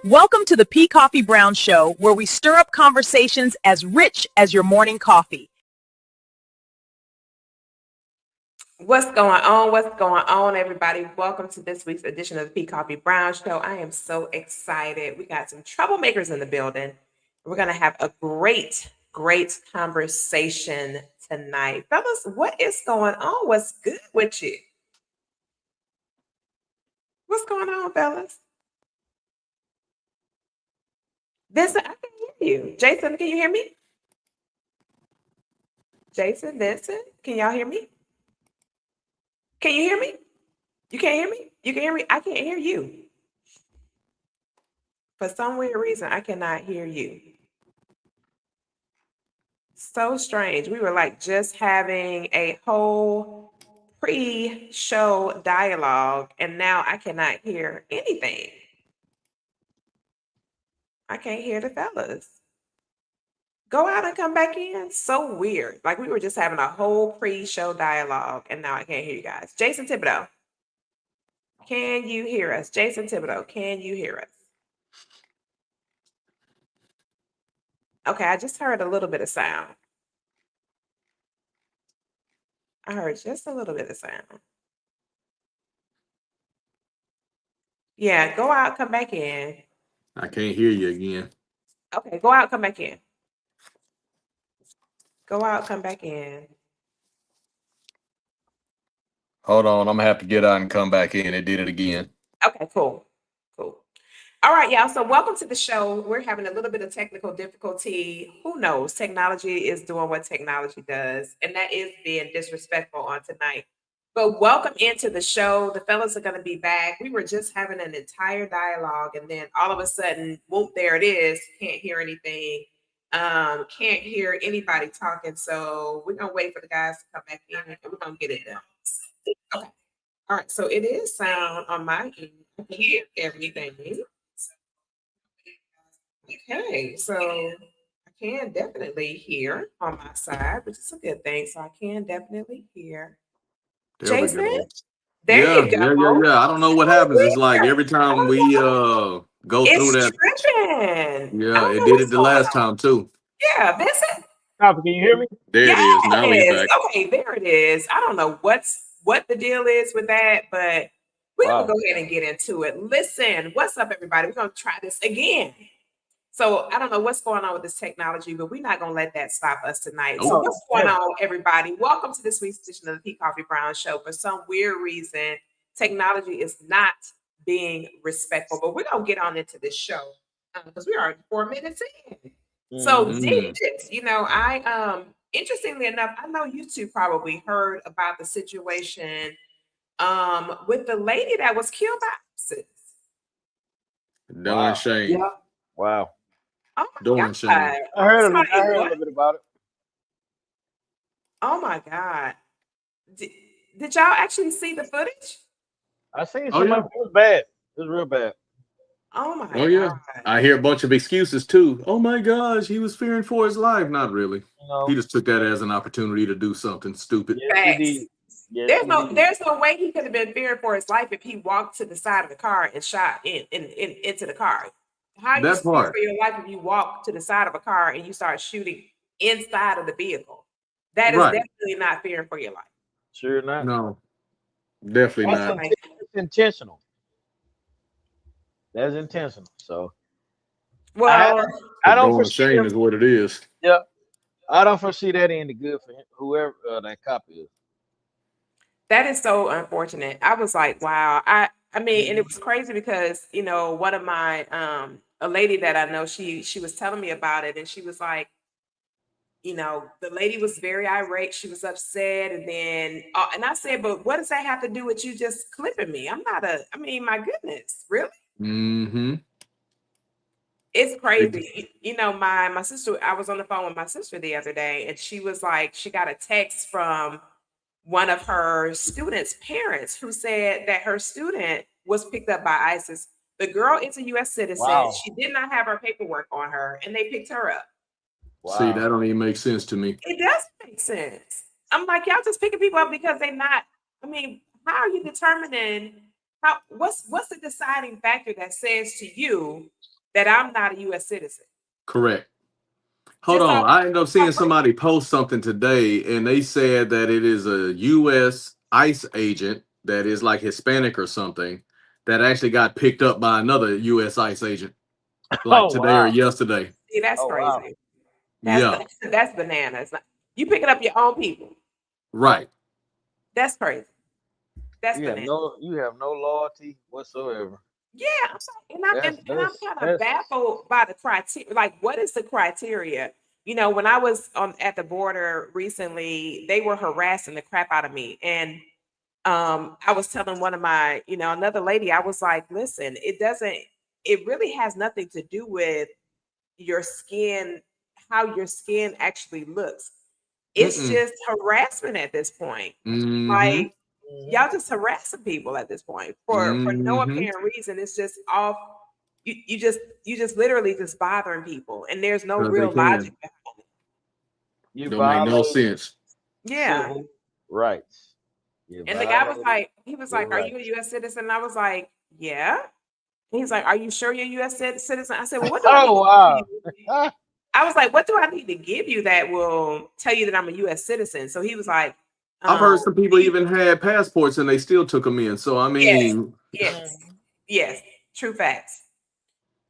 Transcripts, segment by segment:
Welcome to the Koffe Brown Show, where we stir up conversations as rich as your morning coffee. What's going on? What's going on, everybody? Welcome to this week's edition of the Koffe Brown Show. I am so excited. We got some troublemakers in the building. We're going to have a great conversation tonight. Fellas, what is going on? What's good with you? What's going on, fellas? Vincent, I can hear you. Jason, can you hear me? Jason, Vincent, can y'all hear me? Can you hear me? You can't hear me? You can hear me? I can't hear you. For some weird reason, I cannot hear you. So strange. We were like just having a whole pre-show dialogue, and now I cannot hear anything. I can't hear the fellas. Go out and come back in. So weird. Like we were just having a whole pre-show dialogue, and now I can't hear you guys. Jason Thibodeau, can you hear us? Jason Thibodeau, can you hear us? Okay, I just heard a little bit of sound. I heard just a little bit of sound. Yeah, go out, come back in. I can't hear you again. Okay, go out, come back in. Go out, come back in. Hold on, I'm gonna have to get out and come back in. It did it again. Okay, cool. All right, y'all. So welcome to the show. We're having a little bit of technical difficulty. Who knows? Technology is doing what technology does, and that is being disrespectful on tonight. But welcome into the show. The fellas are going to be back. We were just having an entire dialogue, and then all of a sudden, whoop, there it is. Can't hear anything. Can't hear anybody talking. So we're going to wait for the guys to come back in, and we're going to get it done. Okay. All right. So it is sound on my end. I can hear everything. Okay, so I can definitely hear on my side, which is a good thing. So I can definitely hear. There Jason, we go. there you go. Yeah. I don't know what happens. It's like every time we go through that. Tripping. Yeah, it did it the last time too. Yeah, Vincent. Koffe, can you hear me? There it is. Now he's back. Okay, there it is. I don't know what the deal is with that, but we're gonna go ahead and get into it. Listen, what's up, everybody? We're gonna try this again. So I don't know what's going on with this technology, but we're not going to let that stop us tonight. So what's going on, everybody? Welcome to this week's edition of the Koffe Brown Show. For some weird reason, technology is not being respectful, but we're going to get on into this show because we are 4 minutes in. So digits, I interestingly enough, I know you two probably heard about the situation with the lady that was killed by ISIS. Darn shame. Yeah. Wow. Oh my God. I heard a little bit about it. Oh my God. Did y'all actually see the footage? I seen some of it. It was bad. It was real bad. Oh my God. Oh yeah. I hear a bunch of excuses too. Oh my gosh, he was fearing for his life. Not really. He just took that as an opportunity to do something stupid. Yes, he did. Yes, there's no way he could have been fearing for his life if he walked to the side of the car and shot into the car. How you fear for your life if you walk to the side of a car and you start shooting inside of the vehicle? That is definitely not fearing for your life. Sure not. No, definitely not. It's intentional. That's intentional. So, well, I don't foresee shame is what it is. Yeah, I don't foresee that ending good for him, whoever that cop is. That is so unfortunate. I was like, wow. I mean, and it was crazy because, one of my, a lady that I know, she was telling me about it and she was like, the lady was very irate. She was upset. And then, and I said, but what does that have to do with you just clipping me? My goodness, really? Mm-hmm. It's crazy. My sister, I was on the phone with my sister the other day and she was like, she got a text from one of her students' parents who said that her student was picked up by ISIS. The girl is a U.S. citizen. Wow. She did not have her paperwork on her, and they picked her up. Wow. See, that don't even make sense to me. It does make sense. I'm like, y'all just picking people up because they're not. I mean, how are you determining what's the deciding factor that says to you that I'm not a U.S. citizen. Correct. Hold on. I ended up seeing somebody post something today, and they said that it is a U.S. ICE agent that is like Hispanic or something that actually got picked up by another U.S. ICE agent like today or yesterday. See, that's crazy. Wow. That's bananas. You picking up your own people. Right. That's crazy. That's bananas. You have no loyalty whatsoever. Yeah, I'm sorry. And I'm kind of baffled by the criteria. Like, what is the criteria? You know, when I was at the border recently, they were harassing the crap out of me. And I was telling one of my, another lady, I was like, listen, it really has nothing to do with your skin, how your skin actually looks. It's just harassment at this point. Like, y'all just harassing people at this point for no apparent reason. It's just off. You just literally just bothering people, and there's no real logic behind it. Don't make no sense. Yeah. Rights. And the guy was like, "Are you a U.S. citizen?" And I was like, "Yeah." And he's like, "Are you sure you're a U.S. citizen?" I said, "Well, what do I need to give you?" I was like, "What do I need to give you that will tell you that I'm a U.S. citizen?" So he was like, I've heard some people even had passports and they still took them in. So I mean, yes, true facts.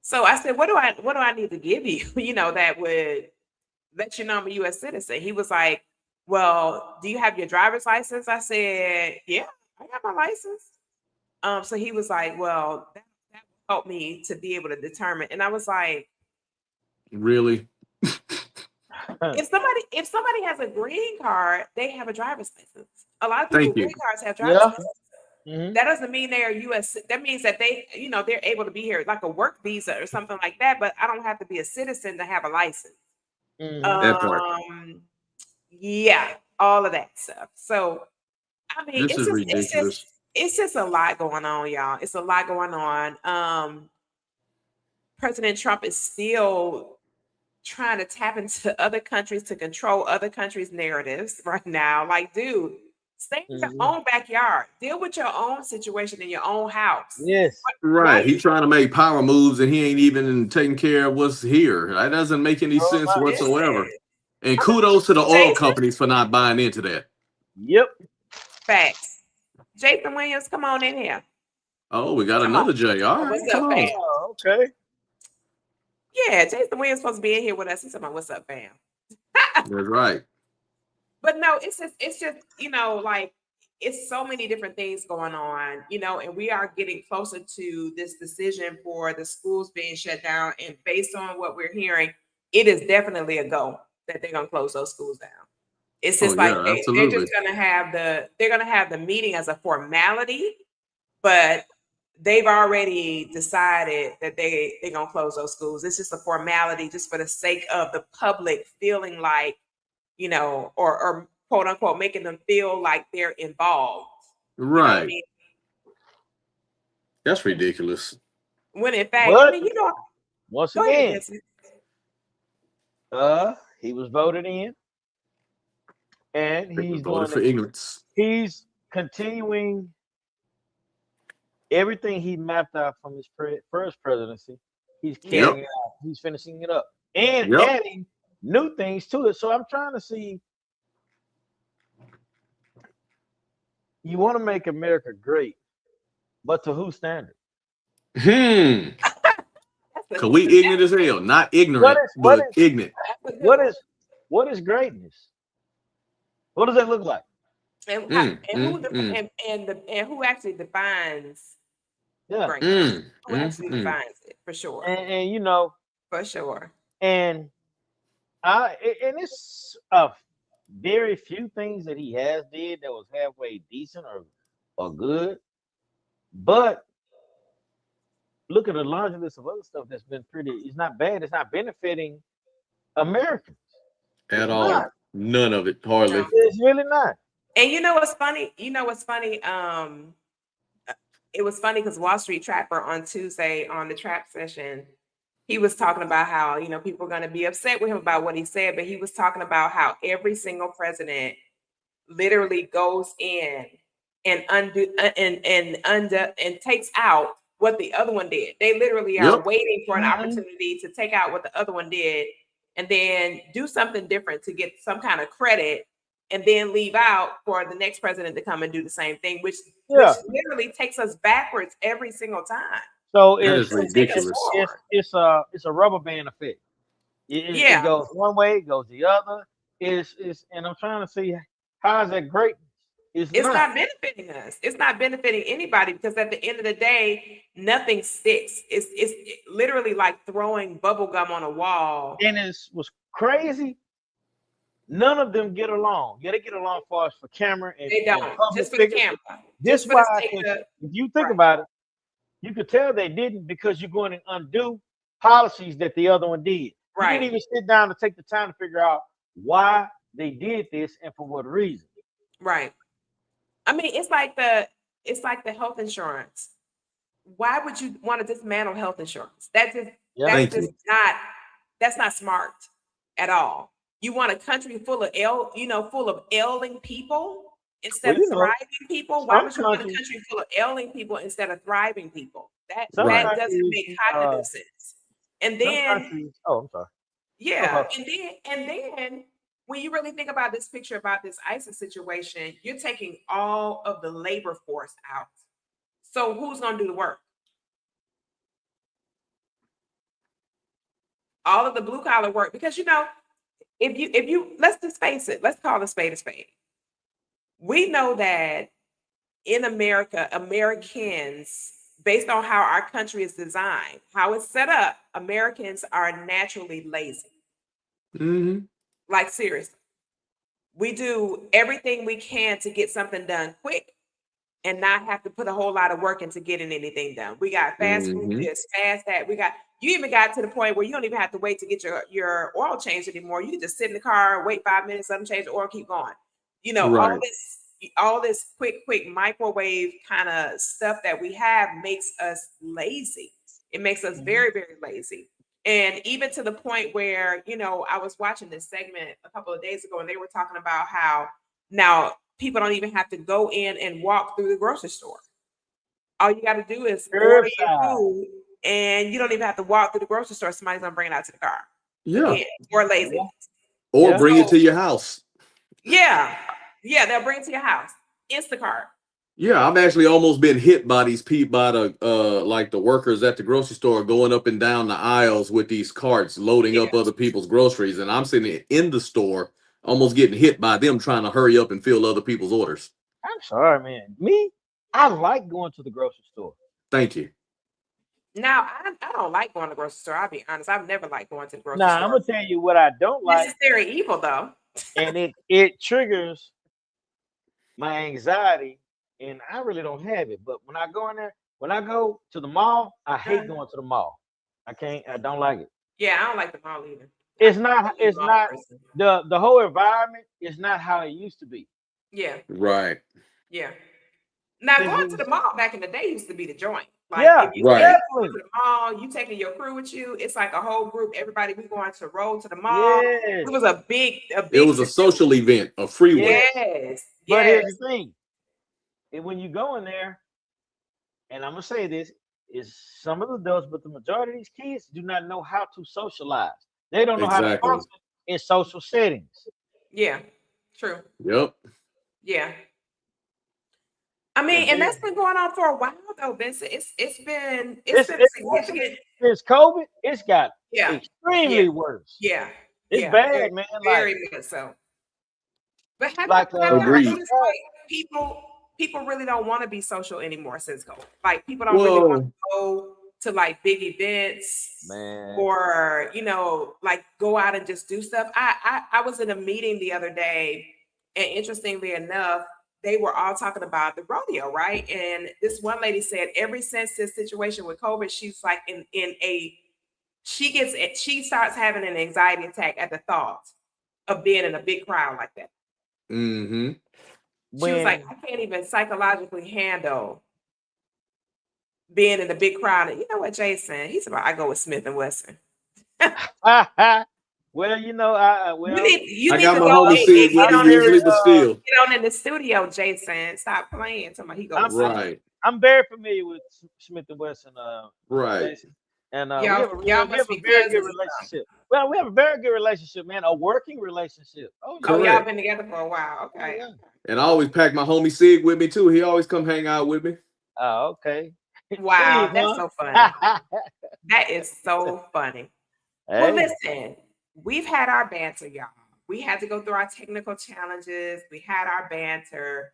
So I said, what do I need to give you? That would let you know I'm a U.S. citizen. He was like, well, do you have your driver's license? I said, yeah, I got my license. So he was like, well, that will help me to be able to determine. And I was like, really? If somebody has a green card, they have a driver's license. A lot of people with green cards have driver's licenses. That doesn't mean they're U.S. That means that they're able to be here, like a work visa or something like that. But I don't have to be a citizen to have a license. That part. Yeah, all of that stuff. So, I mean, this is ridiculous. It's just a lot going on, y'all. It's a lot going on. President Trump is still trying to tap into other countries to control other countries' narratives right now. Like, dude, stay in your own backyard. Deal with your own situation in your own house. Yes. Right. He's trying to make power moves and he ain't even taking care of what's here. That doesn't make any sense whatsoever. And kudos to the oil companies for not buying into that. Yep. Facts. Jason Williams, come on in here. Oh, we got another Jay. All right. Come on. Oh, okay. Yeah, Jason Williams supposed to be in here with us. He's talking about what's up, fam. That's right. But no, it's just like it's so many different things going on, and we are getting closer to this decision for the schools being shut down. And based on what we're hearing, it is definitely a go that they're gonna close those schools down. It's just they're just gonna have the meeting as a formality, but they've already decided that they're gonna close those schools. It's just a formality, just for the sake of the public feeling like, or quote unquote, making them feel like they're involved. Right. You know what I mean? That's ridiculous. When in fact, once again, he was voted in, and he's voted for ignorance. He's continuing everything he mapped out from his first presidency. He's carrying it out. He's finishing it up and adding new things to it. So I'm trying to see. You want to make America great, but to whose standard? Cause we ignorant as hell. Not ignorant, but ignorant. What is greatness? What does that look like? And who actually defines greatness? Who actually defines it for sure? And for sure. And it's very few things that he has did that was halfway decent or good, but look at a large list of other stuff that's been it's not bad. It's not benefiting Americans at all. None of it, hardly. No. It's really not. And you know what's funny? It was funny because Wall Street Trapper on Tuesday on the trap session, he was talking about how, people are going to be upset with him about what he said, but he was talking about how every single president literally goes in and takes out what the other one did. They literally are waiting for an opportunity to take out what the other one did and then do something different to get some kind of credit and then leave out for the next president to come and do the same thing, which literally takes us backwards every single time. So that is ridiculous. It's a rubber band effect. It goes one way, it goes the other. And I'm trying to see how is that great? It's not benefiting us. It's not benefiting anybody because at the end of the day, nothing sticks. It's literally like throwing bubble gum on a wall. And it was crazy. None of them get along. Yeah, they get along for camera and they don't. And just for the camera. This why if you think about it, you could tell they didn't because you're going to undo policies that the other one did. Right. You didn't even sit down to take the time to figure out why they did this and for what reason. Right. I mean, it's like the health insurance. Why would you want to dismantle health insurance? That's not smart at all. You want a country full of ailing people instead of thriving people. Why would you want a country full of ailing people instead of thriving people? That doesn't make cognitive sense. And then, I'm sorry. Yeah, and then when you really think about this picture about this ISIS situation, you're taking all of the labor force out. So who's going to do the work? All of the blue collar work, because if you let's just face it, let's call a spade a spade. We know that in America, Americans, based on how our country is designed, how it's set up, Americans are naturally lazy. Mm-hmm. Like seriously, we do everything we can to get something done quick and not have to put a whole lot of work into getting anything done. We got fast food, this, fast that. You even got to the point where you don't even have to wait to get your oil changed anymore. You can just sit in the car, wait 5 minutes, let them change the oil, keep going. All this quick microwave kind of stuff that we have makes us lazy. It makes us very, very lazy. And even to the point where, I was watching this segment a couple of days ago and they were talking about how now people don't even have to go in and walk through the grocery store. All you got to do is order your food and you don't even have to walk through the grocery store. Somebody's going to bring it out to the car. Yeah. Again, or laziness. Or bring it to your house. Yeah. Yeah, they'll bring it to your house. Instacart. Yeah, I've actually almost been hit by these people, by the like the workers at the grocery store going up and down the aisles with these carts loading up other people's groceries, and I'm sitting in the store almost getting hit by them trying to hurry up and fill other people's orders. I'm sorry, man. I like going to the grocery store. Thank you. Now, I don't like going to the grocery store. I'll be honest. I've never liked going to the grocery store. I'm gonna tell you what I don't like. Necessary evil, though. And it triggers my anxiety. And I really don't have it, but when I go in there, when I go to the mall, I hate going to the mall. I don't like it. Yeah, I don't like the mall either. It's not the whole environment is not how it used to be. Yeah. Right. Yeah. Now going to the mall back in the day used to be the joint. Like if you right. go to the mall, you taking your crew with you, it's like a whole group, everybody we going to roll to the mall. Yes. It was a big it was a social event, a freeway. Yes. But here's the thing. And when you go in there, and I'm gonna say this, is some of the adults, but the majority of these kids do not know how to socialize. They don't know how to function in social settings. Yeah, true. Yep. Yeah. I mean, and that's been going on for a while though, Vincent. It's been significant. Since COVID, it's got extremely worse. Yeah. It's bad, man. Very good. So, but agreed. People really don't want to be social anymore since COVID. Like people don't really want to go to like big events, or like go out and just do stuff. I was in a meeting the other day, and interestingly enough, they were all talking about the rodeo, right? And this one lady said, ever since this situation with COVID, she's like she starts having an anxiety attack at the thought of being in a big crowd like that. Mm-hmm. She was like, I can't even psychologically handle being in a big crowd. And you know what, Jason? He's about, I go with Smith and Wesson. Well, I got my homie Sid with me usually, but still. Get on in the studio, Jason. Stop playing. Somebody he goes right. I'm very familiar with Smith and Wesson, Right. Jason, and Y'all we have must a be very good cousins or something. relationship. Well, we have a very good relationship, man. A working relationship. Oh yeah. Oh, y'all Correct. been together for a while. Oh Okay. yeah. And I always pack my homie Sig with me too. He always come hang out with me. Oh, okay. Wow, Sig, that's so funny. huh? That is so funny. Well, Hey. listen, we've had our banter, y'all. We had to go through our technical challenges. We had our banter.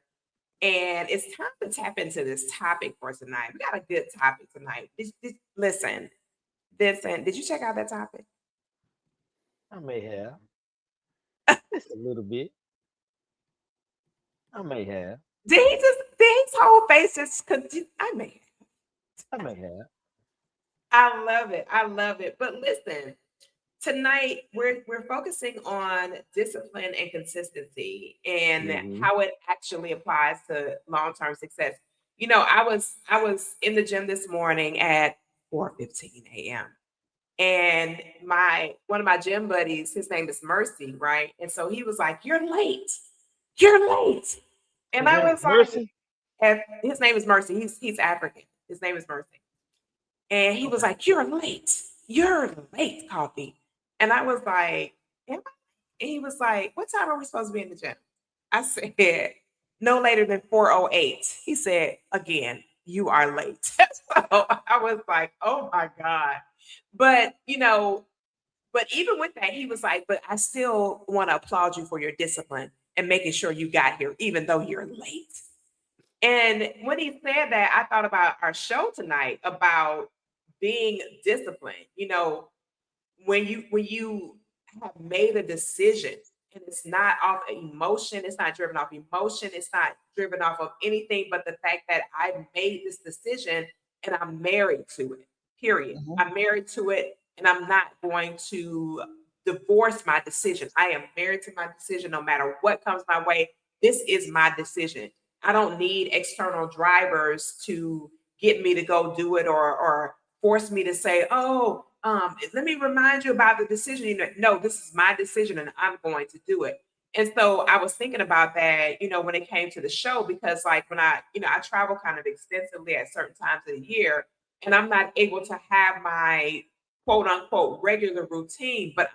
And it's time to tap into this topic for tonight. We got a good topic tonight. Listen, did you check out that topic? I may have just a little bit. I may have. Did his whole face just continue? I may have. I love it. I love it. But listen, tonight we're focusing on discipline and consistency and Mm-hmm. how it actually applies to long-term success. You know, I was in the gym this morning at 4:15 a.m. and my one of my gym buddies, his name is Mercy, right? And so he was like, "You're late. You're late." And His I name is was like, Mercy. his name is Mercy. He's African. His name is Mercy. And he was Okay. like, "You're late. You're late, Coffee." And I was like, "Am I?" And he was like, "What time are we supposed to be in the gym?" I said, "No later than 4:08." He said, "Again, you are late." So I was like, "Oh my God." But but even with that, he was like, "But I still want to applaud you for your discipline and making sure you got here, even though you're late." And when he said that, I thought about our show tonight about being disciplined. When you have made a decision and it's not off emotion, it's not driven off emotion, it's not driven off of anything but the fact that I made this decision and I'm married to it. Period. Mhm. I'm married to it and I'm not going to divorce my decision. I am married to my decision no matter what comes my way. This is my decision. I don't need external drivers to get me to go do it or force me to say, "Oh, let me remind you about the decision." No, this is my decision and I'm going to do it. And so I was thinking about that, when it came to the show, because like when I travel kind of extensively at certain times of the year, and I'm not able to have my quote unquote regular routine, but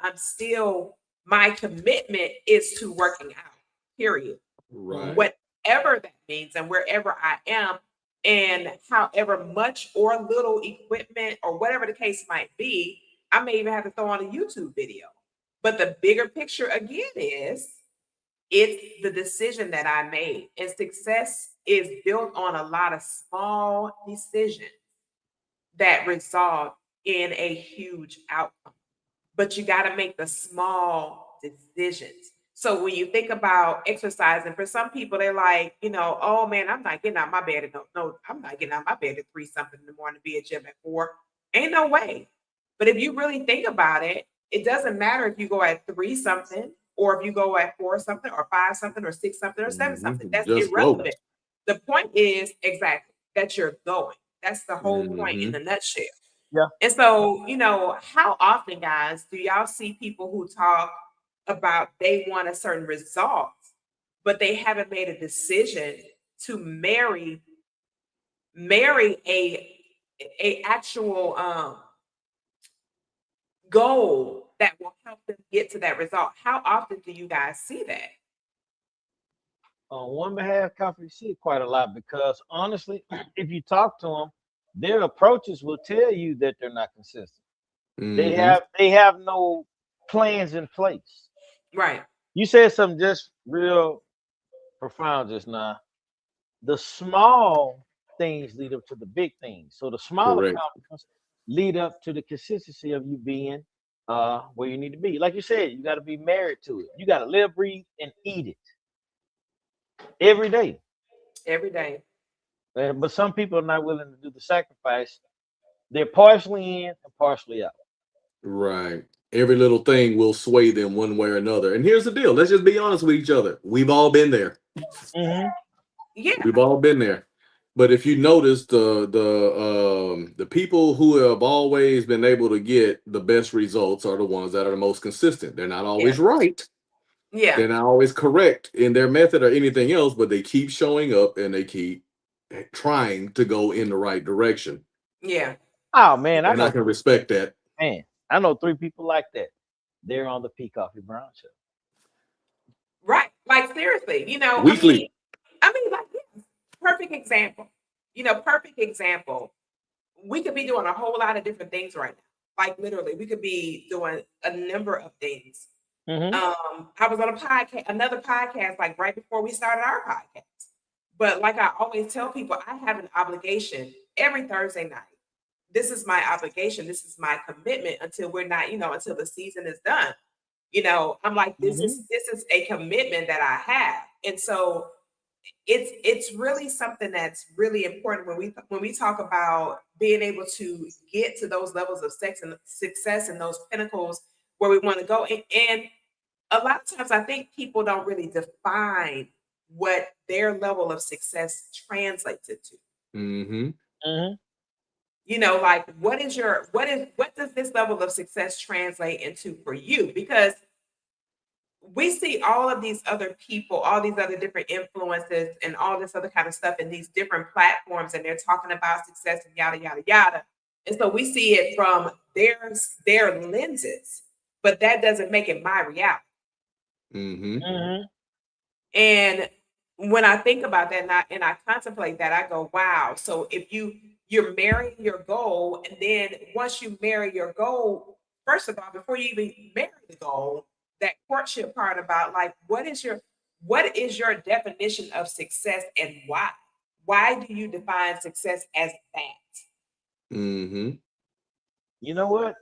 my commitment is to working out, period, Right. whatever that means and wherever I am, and however much or little equipment or whatever the case might be, I may even have to throw on a YouTube video. But the bigger picture again is it's the decision that I made. And success is built on a lot of small decisions that result in a huge outcome, but you got to make the small decisions. So when you think about exercising, for some people, they're like, "Oh man, I'm not getting out my bed at no, I'm not getting out my bed at 3 something in the morning to be at gym at 4. Ain't no way." But if you really think about it, it doesn't matter if you go at 3 something or if you go at 4 something or 5 something or 6 something or 7 something. Mm-hmm. That's Just go. irrelevant. The point is exactly that you're going. That's the whole point in Mm-hmm. the nutshell. Yeah. And so, how often, guys, do y'all see people who talk about they want a certain result, but they haven't made a decision to marry a actual goal that will help them get to that result? How often do you guys see that? On one behalf, Koffe, you see it quite a lot because honestly, if you talk to them, their approaches will tell you that they're not consistent. They Mm-hmm. have no plans in place. Right. You said something just real profound just now. The small things lead up to the big things. So the small Correct. accomplishments lead up to the consistency of you being where you need to be. Like you said, you got to be married to it. You got to live, breathe, and eat it every day. Every day. But some people are not willing to do the sacrifice. They're partially in and partially out. Right. Every little thing will sway them one way or another. And here's the deal. Let's just be honest with each other. We've all been there. Mm-hmm. Yeah. We've all been there. But if you notice the people who have always been able to get the best results are the ones that are the most consistent. They're not Yeah. always right. Yeah. They're not always correct in their method or anything else, but they keep showing up and they keep trying to go in the right direction. Yeah. Oh man, And I can respect that. Man, I know 3 people like that. They're on the P Coffee Brown show. Right. Like seriously, Weekly. like perfect example. Perfect example. We could be doing a whole lot of different things right now. Like literally, we could be doing a number of things. Mm-hmm. I was on another podcast, like right before we started our podcast. But like I always tell people, I have an obligation every Thursday night. This is my obligation. This is my commitment until we're not, until the season is done. I'm like, this is a commitment that I have. And so it's really something that's really important when we talk about being able to get to those levels of success and those pinnacles where we want to go. And a lot of times I think people don't really define what their level of success translates into. Mm-hmm. Mm-hmm. Like what does this level of success translate into for you? Because we see all of these other people, all these other different influences and all this other kind of stuff in these different platforms, and they're talking about success and yada, yada, yada. And so we see it from their lenses, but that doesn't make it my reality. Mm-hmm. Mm-hmm. And when I think about that and I contemplate that, I go, wow. So if you're marrying your goal, and then once you marry your goal, first of all, before you even marry the goal, that courtship part about like what is your definition of success and why? Why do you define success as that? Mm-hmm. You know what?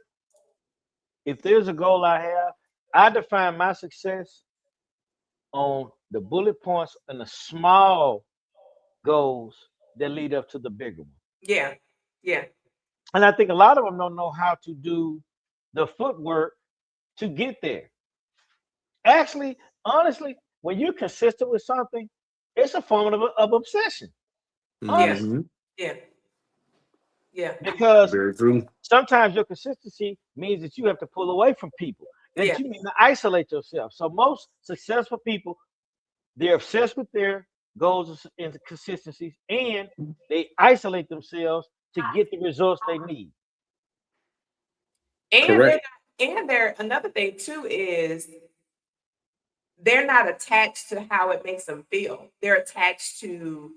If there's a goal I define my success on the bullet points and the small goals that lead up to the bigger one. Yeah. Yeah. And I think a lot of them don't know how to do the footwork to get there. Actually, honestly, when you're consistent with something, it's a form of obsession. Honestly. Mm-hmm. Yeah. Yeah. Because Very true. sometimes your consistency means that you have to pull away from people, that Yeah. you need to isolate yourself. So most successful people, they're obsessed with their goals and consistencies, and they isolate themselves to get the results they need. And Correct. they're another thing too is they're not attached to how it makes them feel. They're attached to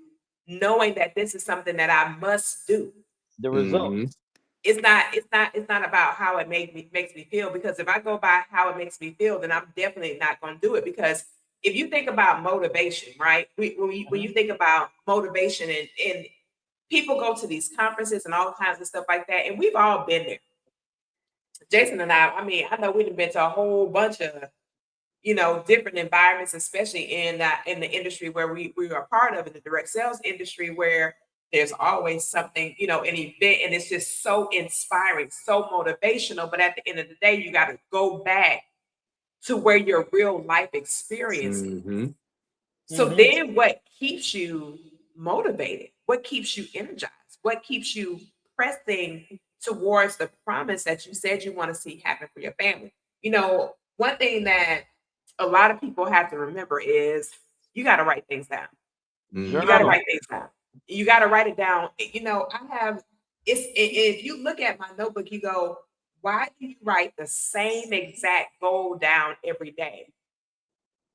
knowing that this is something that I must do. The results. Mm-hmm. It's not about how it makes me feel, because if I go by how it makes me feel, then I'm definitely not going to do it. Because if you think about motivation, right? When you think about motivation and people go to these conferences and all kinds of stuff like that, and we've all been there. Jason and I know we've been to a whole bunch of different environments, especially in the industry where we are part of, in the direct sales industry, where there's always something, an event, and it's just so inspiring, so motivational. But at the end of the day, you got to go back to where your real life experience is. Mm-hmm. So then what keeps you motivated? What keeps you energized? What keeps you pressing towards the promise that you said you want to see happen for your family? One thing that a lot of people have to remember is you got to write things down. Mm-hmm. You got to write things down. You got to write it down. If you look at my notebook, you go, why do you write the same exact goal down every day?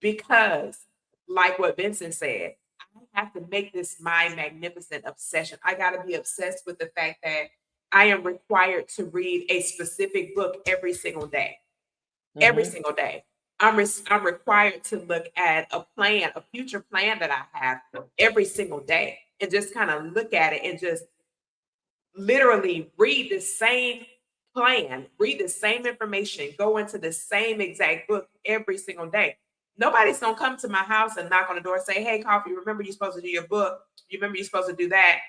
Because, like what Vincent said, I have to make this my magnificent obsession. I got to be obsessed with the fact that I am required to read a specific book every single day. Every single day. I'm required to look at a future plan that I have every single day, and just kind of look at it and just literally read the same plan, read the same information, go into the same exact book every single day. Nobody's gonna come to my house and knock on the door and say, "Hey, Koffe, remember you're supposed to do your book. You remember you're supposed to do that."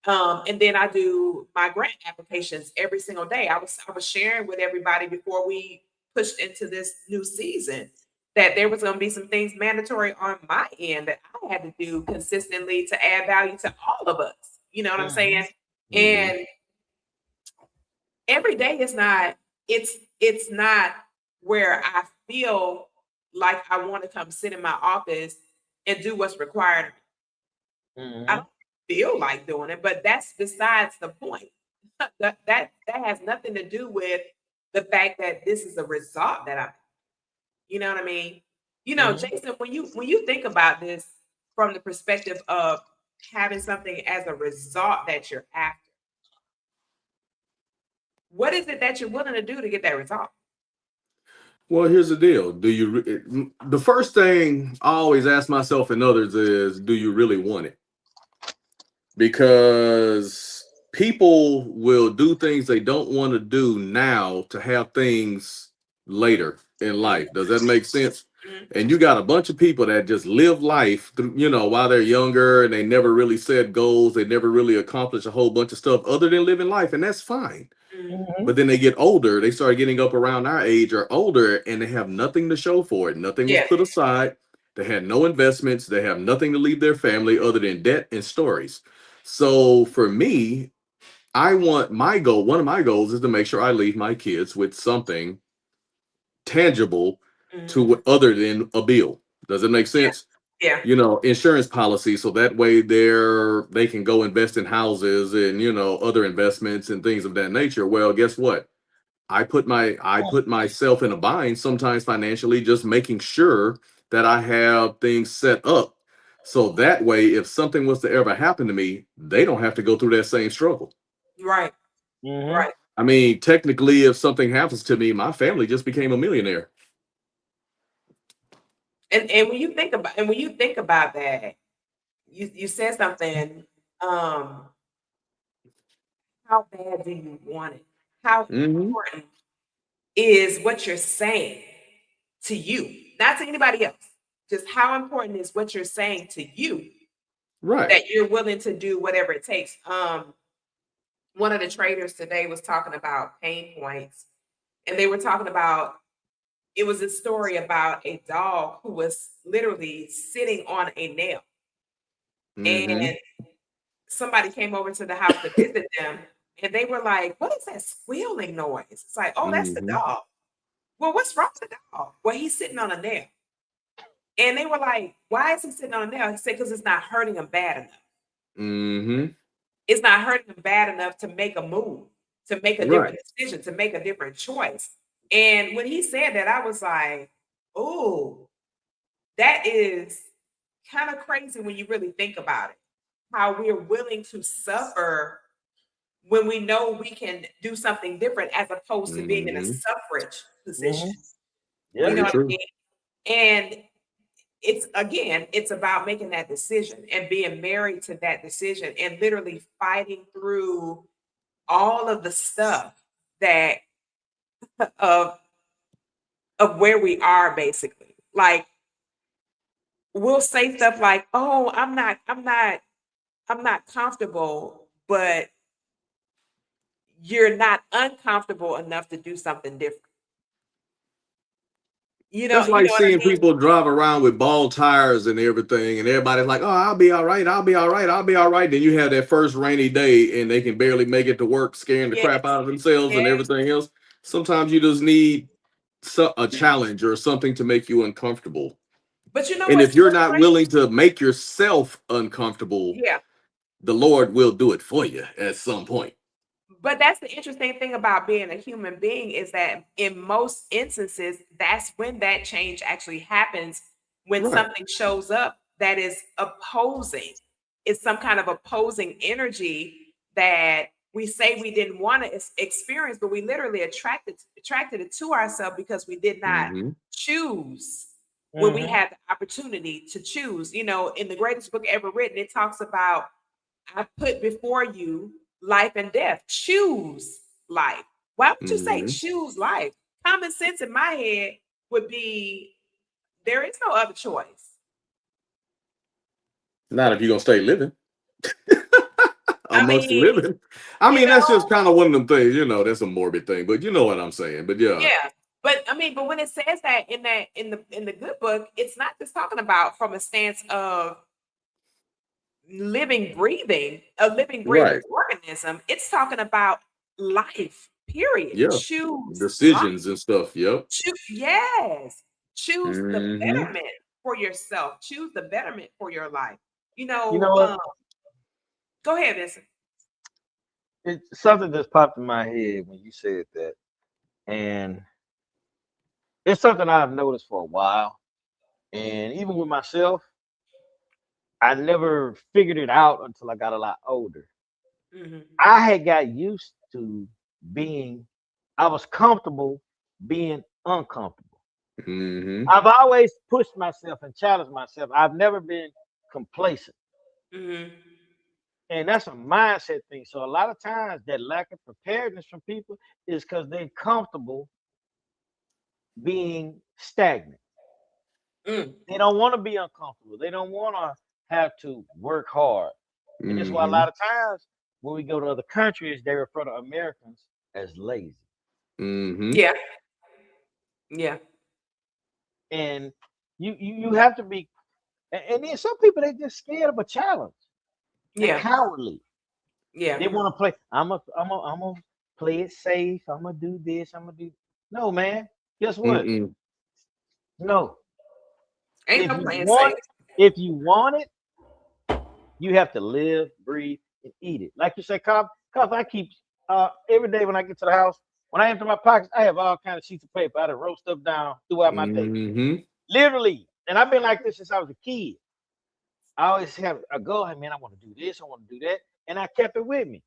And then I do my grant applications every single day. I was sharing with everybody before we pushed into this new season that there was going to be some things mandatory on my end that I had to do consistently to add value to all of us. You know what I'm saying? And every day is not, it's not where I feel like I want to come sit in my office and do what's required. I feel like doing it, but that's besides the point. that has nothing to do with the fact that this is a result that I'm, you know what I mean? You know, Jason, when you think about this from the perspective of having something as a result that you're after, what is it that you're willing to do to get that result? Well, here's the deal. The first thing I always ask myself and others is, do you really want it? Because people will do things they don't want to do now to have things later in life. Does that make sense? And you got a bunch of people that just live life through, while they're younger, and they never really set goals. They never really accomplish a whole bunch of stuff other than living life. And that's fine. But then they get older, they start getting up around our age or older, and they have nothing to show for it. Nothing was put aside. They had no investments. They have nothing to leave their family other than debt and stories. So for me, one of my goals is to make sure I leave my kids with something tangible to other than a bill. Does it make sense? Yeah. Insurance policy, so that way they can go invest in houses and other investments and things of that nature. Well, guess what? I put myself in a bind sometimes financially, just making sure that I have things set up so that way if something was to ever happen to me, they don't have to go through that same struggle. Right. Right. I mean, technically, if something happens to me, my family just became a millionaire. And when you think about that, you said something. How bad do you want it? How important is what you're saying to you, not to anybody else? Just how important is what you're saying to you, right? That you're willing to do whatever it takes. One of the traders today was talking about pain points, and they were talking about, it was a story about a dog who was literally sitting on a nail. And somebody came over to the house to visit them, and they were like, what is that squealing noise? It's like, oh, that's the dog. Well, what's wrong with the dog? Well, he's sitting on a nail. And they were like, why is he sitting on a nail? He said, because it's not hurting him bad enough. It's not hurting him bad enough to make a move, to make a different decision, to make a different choice. And when he said that, I was like, oh, that is kind of crazy when you really think about it. How we're willing to suffer when we know we can do something different, as opposed to being in a suffrage position. Yeah. You know what I mean? And it's about making that decision and being married to that decision and literally fighting through all of the stuff that of where we are, basically. Like, we'll say stuff like, oh, I'm not comfortable, but you're not uncomfortable enough to do something different. That's like seeing people drive around with bald tires and everything, and everybody's like, oh, I'll be all right. I'll be all right. I'll be all right. Then you have that first rainy day and they can barely make it to work, scaring the crap out of themselves and everything else. Sometimes you just need a challenge or something to make you uncomfortable. But and if you're not willing to make yourself uncomfortable, the Lord will do it for you at some point. But that's the interesting thing about being a human being, is that in most instances, that's when that change actually happens, when something shows up that is opposing. It's some kind of opposing energy that we say we didn't want to experience, but we literally attracted it to ourselves because we did not choose when we had the opportunity to choose. In the greatest book ever written, it talks about, I put before you life and death. Choose life. Why would you say choose life? Common sense in my head would be, there is no other choice. Not if you're going to stay living. Amongst living. I mean, that's just kind of one of them things, that's a morbid thing, but you know what I'm saying. But yeah. But when it says that in the good book, it's not just talking about from a stance of living, breathing organism. It's talking about life, period. Yeah. Choose decisions life. And stuff. Yep. Choose the betterment for yourself. Choose the betterment for your life. You know what? Go ahead, Vincent. It's something just popped in my head when you said that, and it's something I've noticed for a while. And even with myself, I never figured it out until I got a lot older. Mm-hmm. I had got used to being, I was comfortable being uncomfortable. Mm-hmm. I've always pushed myself and challenged myself. I've never been complacent. Mm-hmm. And that's a mindset thing. So a lot of times that lack of preparedness from people is because they're comfortable being stagnant. Mm. They don't want to be uncomfortable. They don't want to have to work hard. And that's why a Mm-hmm. lot of times when we go to other countries, they refer to Americans as lazy. Mm-hmm. Yeah. Yeah. And you have to be, and then some people they just scared of a challenge. They're Yeah. cowardly. Yeah. They want to play. I'm a play it safe. I'm gonna do this. I'm gonna do. No, man. Guess what? Mm-mm. No. Ain't If no you playing want, safe. it, you have to live, breathe, and eat it. Like you say, Koffe, I keep every day when I get to the house, when I empty my pockets, I have all kinds of sheets of paper. I done wrote stuff down throughout my day. Mm-hmm. Literally. And I've been like this since I was a kid. I always have a goal. Hey, man, I want to do this. I want to do that. And I kept it with me.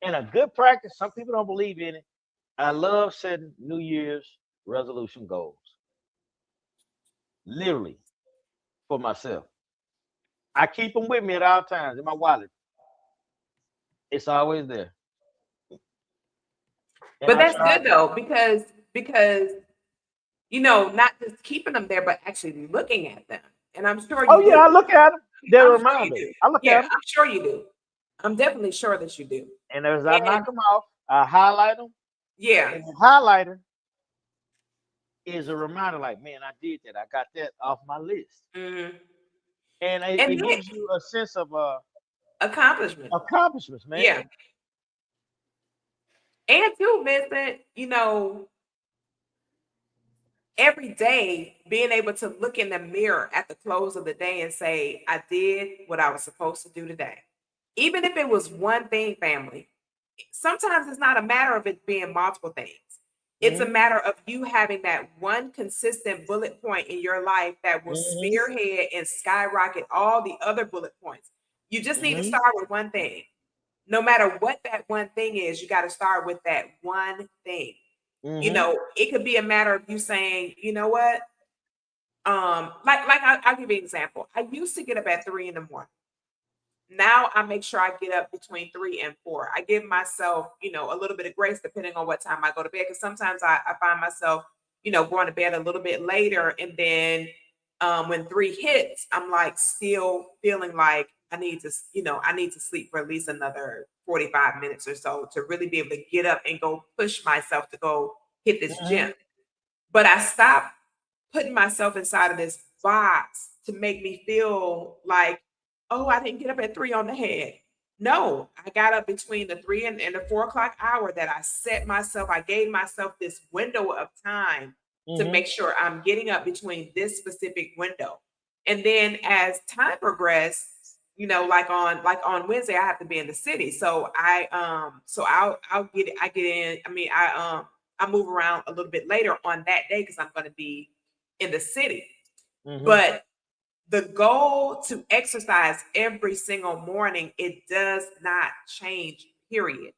And a good practice, some people don't believe in it. I love setting New Year's resolution goals. Literally for myself. I keep them with me at all times in my wallet. It's always there. And But I that's try. good though, because you know, not just keeping them there, but actually looking at them. And I'm sure Oh you yeah, I do. look at them. They're I'm a sure you reminder. do. I look Yeah, at them, I'm sure you do. I'm definitely sure that you do. and as I And knock them off, I highlight them, yeah. and the highlighter is a reminder. Like, man, I did that. I got that off my list, Mhm. and it, And it then gives you a sense of accomplishment. accomplishments, man. Yeah. And too, Vincent, you know, every day being able to look in the mirror at the close of the day and say, I did what I was supposed to do today. Even if it was one thing, family, sometimes it's not a matter of it being multiple things. It's a Hmm. matter of you having that one consistent bullet point in your life that will Hmm. spearhead and skyrocket all the other bullet points. You just need to Hmm. start with one thing. No matter what that one thing is, you got to start with that one thing. You Hmm. know, it could be a matter of you saying, you know what? I'll give you an example. I used to get up at 3 in the morning. Now I make sure I get up between 3 and 4. I give myself, you know, a little bit of grace depending on what time I go to bed. Because sometimes I find myself, you know, going to bed a little bit later, and then when 3 hits, I'm like still feeling like I need to, you know, I need to sleep for at least another 45 minutes or so to really be able to get up and go push myself to go hit this Hmm. gym. But I stopped putting myself inside of this box to make me feel like, oh, I didn't get up at 3 on the head. No, I got up between the 3 and the 4 o'clock hour that I set myself, I gave myself this window of time to Hmm. make sure I'm getting up between this specific window. And then as time progressed, you know, like on Wednesday, I have to be in the city. So I'll get I get in. I move around a little bit later on that day because I'm going to be in the city. Hmm. But the goal to exercise every single morning, it does not change, period.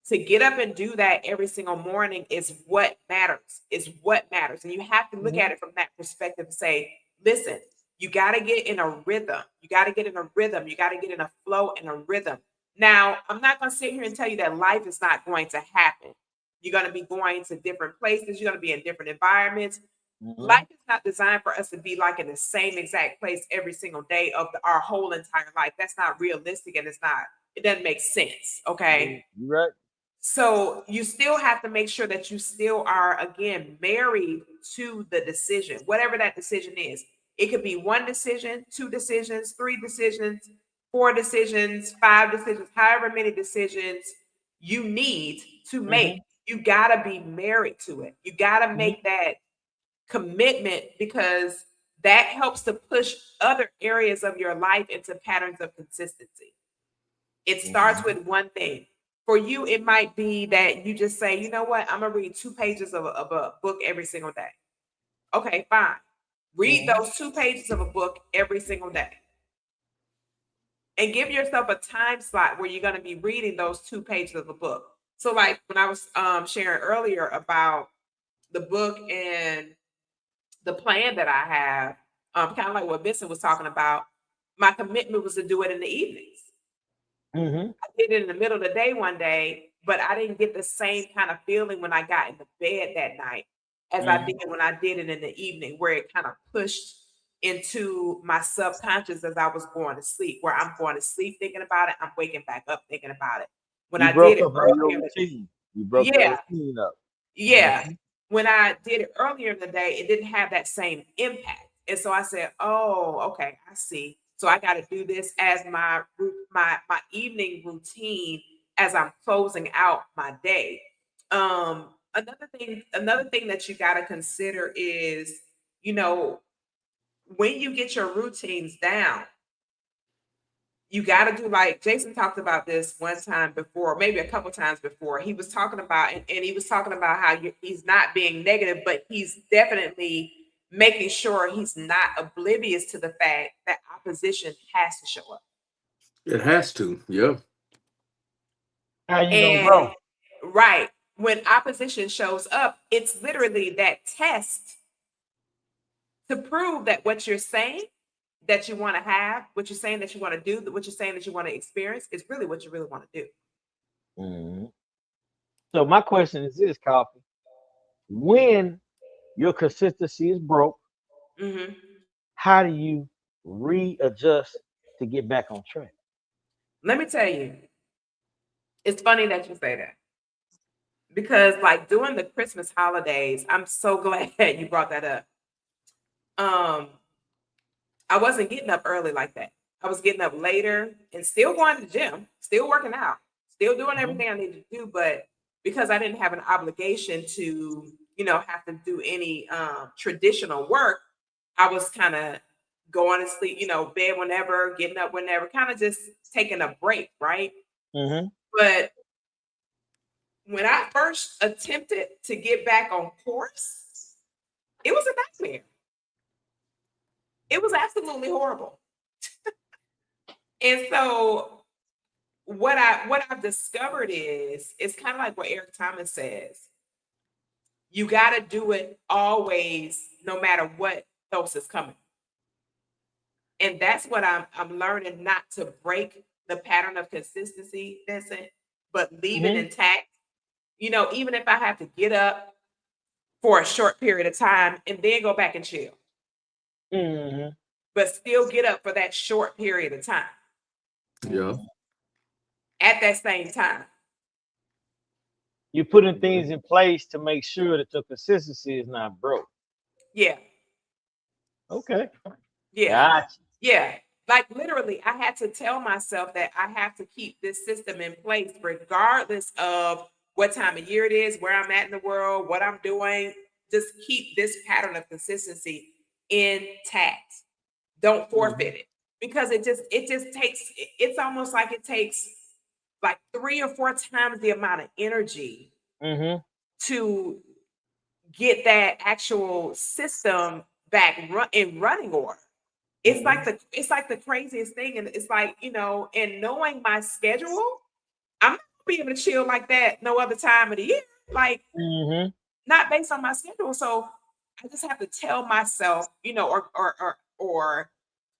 To get up and do that every single morning is what matters, And you have to look Hmm. at it from that perspective and say, listen, you got to get in a rhythm. You got to get in a rhythm. You got to get in a flow and a rhythm. Now, I'm not going to sit here and tell you that life is not going to happen. You're going to be going to different places. You're going to be in different environments. Hmm. Life is not designed for us to be like in the same exact place every single day of our whole entire life. That's not realistic, and it doesn't make sense. Okay. You right. So you still have to make sure that you still are, again, married to the decision, whatever that decision is. It could be one decision, two decisions, three decisions, four decisions, five decisions, however many decisions you need to make. Hmm. You got to be married to it. You got to Hmm. make that commitment because that helps to push other areas of your life into patterns of consistency. It starts with one thing. For you, it might be that you just say, you know what, I'm gonna read 2 pages of a book every single day. Okay, fine. Read those 2 pages of a book every single day. And give yourself a time slot where you're going to be reading those 2 pages of a book. So, like when I was sharing earlier about the book and the plan that I have, kind of like what Vincent was talking about, my commitment was to do it in the evenings. I did it in the middle of the day one day, but I didn't get the same kind of feeling when I got into bed that night as I did when I did it in the evening, where it kind of pushed into my subconscious as I was going to sleep, where I'm going to sleep thinking about it, I'm waking back up thinking about it. When You I broke did it up on your earlier, routine. You broke yeah, your routine up. yeah. When I did it earlier in the day, it didn't have that same impact. And so I said, "Oh, okay, I see. So I got to do this as my evening routine as I'm closing out my day." Another thing that you got to consider is, you know, when you get your routines down, you got to do, like Jason talked about this one time before, maybe a couple times before. He was talking about, and he was talking about how he's not being negative, but he's definitely making sure he's not oblivious to the fact that opposition has to show up. It has to. Yeah. How you gonna And grow? right, when opposition shows up, it's literally that test to prove that what you're saying that you want to have, what you're saying that you want to do, what you're saying that you want to experience is really what you really want to do. So my question is this, Coffee. When your consistency is broke, hmm how do you readjust to get back on track? Let me tell you, it's funny that you say that because, like, during the Christmas holidays, I'm so glad you brought that up. Um, I wasn't getting up early like that. I was getting up later and still going to the gym, still working out, still doing everything I needed to do. But because I didn't have an obligation to, have to do any traditional work, I was kind of going to sleep, bed whenever, getting up whenever, kind of just taking a break, right? Mm-hmm. But when I first attempted to get back on course, it was a nightmare. It was absolutely horrible. And so what I've discovered is it's kind of like what Eric Thomas says. You got to do it always, no matter what else is coming. And that's what I'm learning, not to break the pattern of consistency, Vincent, but leave it intact. Even if I have to get up for a short period of time and then go back and chill, but still get up for that short period of time Yeah. at that same time. You're putting things in place to make sure that your consistency is not broke. Yeah. Okay. Yeah. Gotcha. Yeah. Like literally, I had to tell myself that I have to keep this system in place regardless of what time of year it is, where I'm at in the world, what I'm doing. Just keep this pattern of consistency intact. Don't forfeit it, because it just takes, it's almost like it takes like 3 or 4 times the amount of energy to get that actual system back in running order. It's like the craziest thing. And it's like, and knowing my schedule, I'm not gonna be able to chill like that no other time of the year. Like, not based on my schedule. So I just have to tell myself, or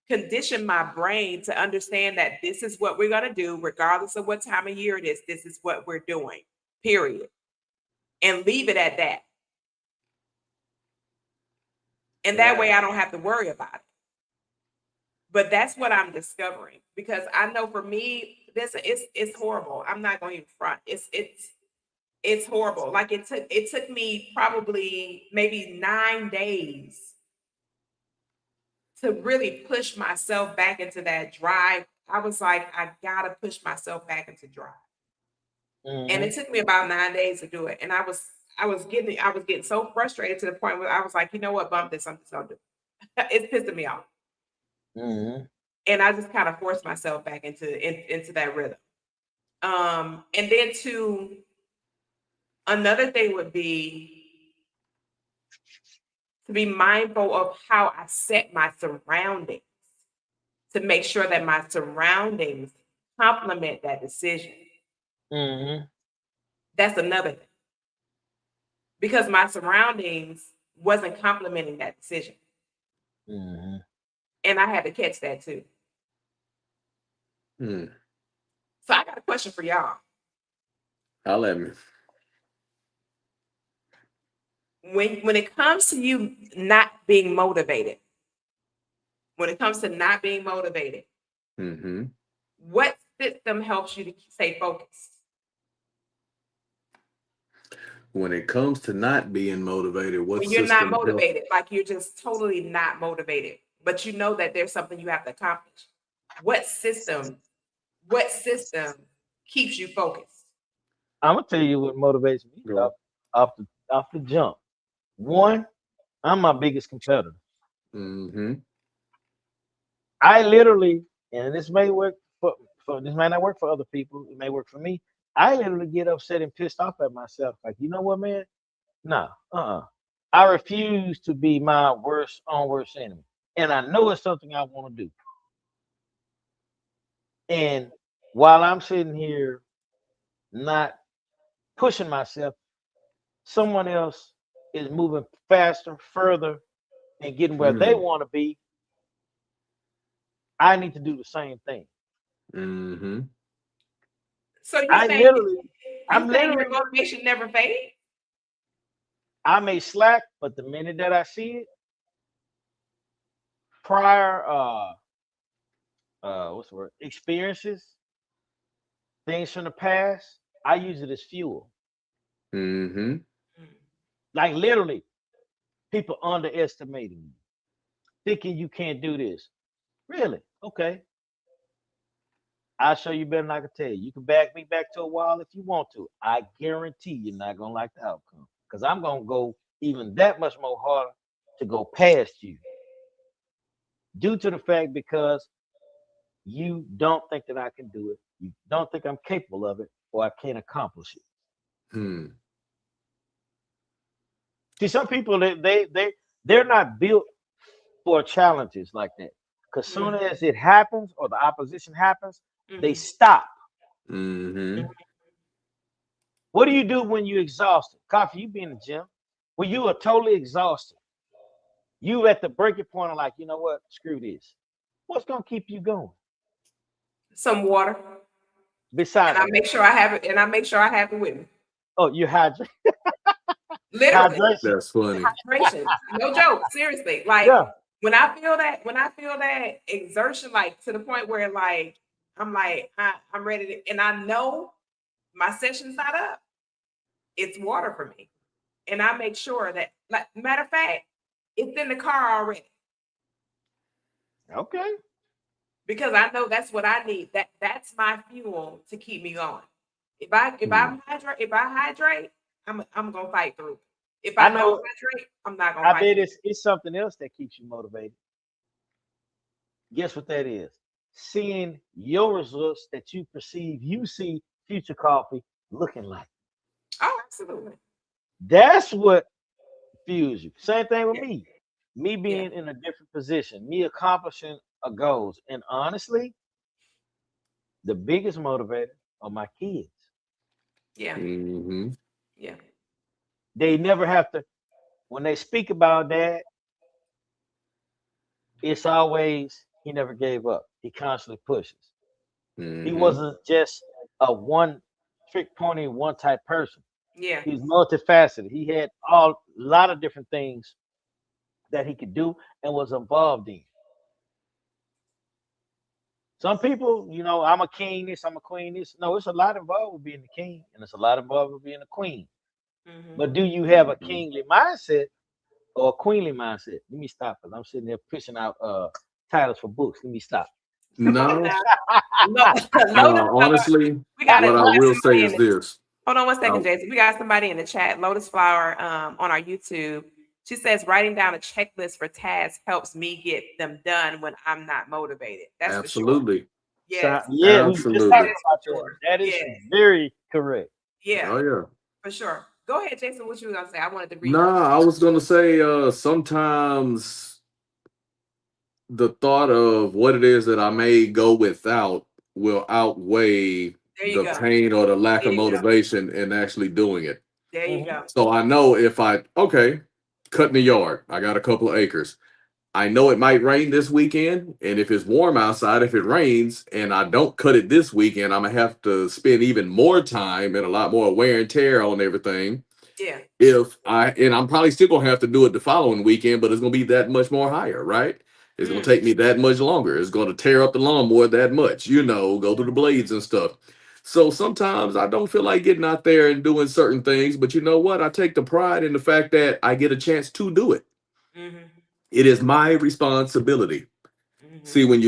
condition my brain to understand that this is what we're gonna do, regardless of what time of year it is. This is what we're doing, period. And leave it at that. And that way I don't have to worry about it. But that's what I'm discovering, because I know for me, it's horrible. I'm not going to front. It's horrible. Like it took me probably maybe 9 days to really push myself back into that drive. I was like, I gotta push myself back into drive. And it took me about 9 days to do it. And I was getting so frustrated to the point where I was like, you know what, bump this, I'm just gonna do it. It's pissing me off. And I just kind of forced myself back into that rhythm. And then another thing would be to be mindful of how I set my surroundings to make sure that my surroundings complement that decision. Mm-hmm. That's another thing. Because my surroundings wasn't complementing that decision. Mm-hmm. And I had to catch that too. Hmm. So I got a question for y'all. I'll let me. When it comes to you not being motivated, when it comes to not being motivated, Mm-hmm. what system helps you to stay focused? When it comes to not being motivated, what When you're not system help? motivated, like you're just totally not motivated, but you know that there's something you have to accomplish. What system keeps you focused? I'm gonna tell you what motivates me Go. off the jump. One, I'm my biggest competitor. Mm-hmm. I literally, and this may work for this might not work for other people. It may work for me. I literally get upset and pissed off at myself. Like, you know what, man? No, I refuse to be my worst enemy, and I know it's something I want to do. And while I'm sitting here not pushing myself, someone else is moving faster, further, and getting where they Mm. want to be. I need to do the same thing. Mm-hmm. So I literally, I'm your literally, motivation never fades? I may slack, but the minute that I see it, prior, what's the word? Experiences, things from the past, I use it as fuel. Mm-hmm. Like literally, people underestimating you, thinking you can't do this. Really? Okay. I'll show you better than I can tell you. You can back me back to a wall if you want to. I guarantee you're not gonna like the outcome because I'm gonna go even that much more harder to go past you, due to the fact because you don't think that I can do it. You don't think I'm capable of it, or I can't accomplish it. Hmm. See, some people they're not built for challenges like that. Because soon as it happens or the opposition happens, they stop. Mm-hmm. What do you do when you're exhausted? Koffe, you be in the gym. When you are totally exhausted, you at the breaking point of like, you know what? Screw this. What's gonna keep you going? Some water. Besides And I water. make sure I have it, with me. Oh, you hydrate. Literally. Hydration. That's funny. Hydration. No joke. Seriously. Like Yeah. when I feel that exertion, like to the point where like I'm like, I'm ready to, and I know my session's not up. It's water for me. And I make sure that, like, matter of fact, it's in the car already. Okay. Because I know that's what I need. That's my fuel to keep me going. If I hydrate, I'm gonna fight through. If I I don't know. hydrate, I'm not gonna I fight. bet it's something else that keeps you motivated. Guess what that is? Seeing your results that you perceive, you see future Koffe looking like. Oh, absolutely. That's what fuels you. Same thing with Yeah. me. Me being in a different position, me accomplishing a goals. And honestly, the biggest motivator are my kids. Yeah. Mm-hmm. Yeah. They never have to, when they speak about that, it's always, he never gave up. He constantly pushes. He Mm-hmm. wasn't just a one trick pony, one type person. Yeah. He's multifaceted. He had a lot of different things that he could do and was involved in. Some people, I'm a king this, I'm a queen this. No, it's a lot involved with being the king, and it's a lot involved with being a queen. But do you have a kingly mindset or a queenly mindset? Let me stop because I'm sitting there pushing out titles for books. Let me stop. No. Lotus, Honestly, we got what I will say somebody is this. Hold on one second, Jason. We got somebody in the chat, Lotus Flower, on our YouTube. She says writing down a checklist for tasks helps me get them done when I'm not motivated. That's for sure. Absolutely. Yes. Yeah, we just Absolutely. talked That is about for that. sure. That is Yes. very correct. Yeah, Oh yeah. for sure. Go ahead, Jason. What you were gonna say? I wanted to read. Nah, I was gonna say sometimes the thought of what it is that I may go without will outweigh There you the go. pain or the lack There of you go. motivation in actually doing it. There you Mhm. go. So I know if cutting the yard, I got a couple of acres. I know it might rain this weekend, and if it's warm outside, if it rains and I don't cut it this weekend, I'm gonna have to spend even more time and a lot more wear and tear on everything. Yeah. I'm probably still gonna have to do it the following weekend, but it's gonna be that much more higher, right? It's gonna take me that much longer. It's gonna tear up the lawnmower that much, go through the blades and stuff. So sometimes I don't feel like getting out there and doing certain things, but you know what? I take the pride in the fact that I get a chance to do it. Mm-hmm. It is my responsibility. Mm-hmm. See, when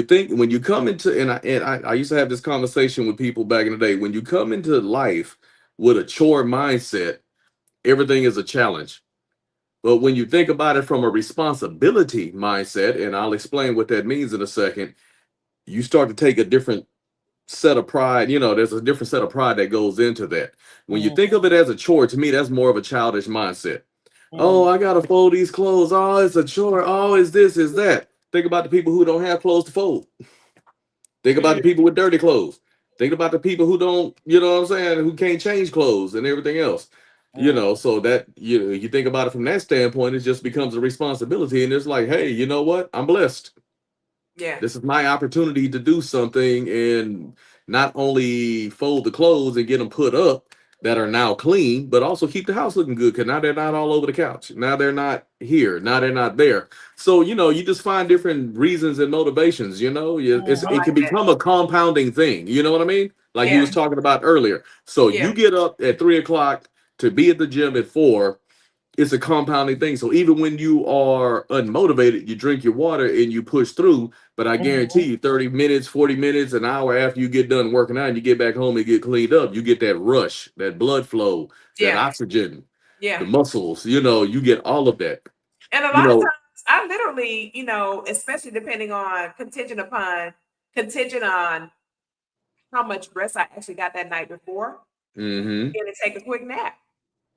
you come into, I used to have this conversation with people back in the day. When you come into life with a chore mindset, everything is a challenge. But when you think about it from a responsibility mindset, and I'll explain what that means in a second, you start to take a different set of pride. There's a different set of pride that goes into that. When you think Mhm. of it as a chore, to me, that's more of a childish mindset. Oh, Mhm. I gotta fold these clothes. Oh, it's a chore. Oh, is this, is that. Think about the people who don't have clothes to fold. Think about the people with dirty clothes. Think about the people who don't, what I'm saying, who can't change clothes and everything else. Mhm. So that you think about it from that standpoint, it just becomes a responsibility. And it's like, hey, you know what? I'm blessed. Yeah. This is my opportunity to do something and not only fold the clothes and get them put up that are now clean, but also keep the house looking good because now they're not all over the couch. Now they're not here. Now they're not there. So, you just find different reasons and motivations, I it Mhm. can like that. become a compounding thing. You know what I mean? Like he Yeah. was talking about earlier. So Yeah. you get up at 3 o'clock to be at the gym at 4. It's a compounding thing. So even when you are unmotivated, you drink your water and you push through. But I guarantee Mhm. you, 30 minutes, 40 minutes, an hour after you get done working out and you get back home and get cleaned up, you get that rush, that blood flow, that Yeah. oxygen, Yeah. the muscles, you get all of that. And a You lot of know, times I literally, especially depending on contingent on how much rest I actually got that night before, mm-hmm, and to take a quick nap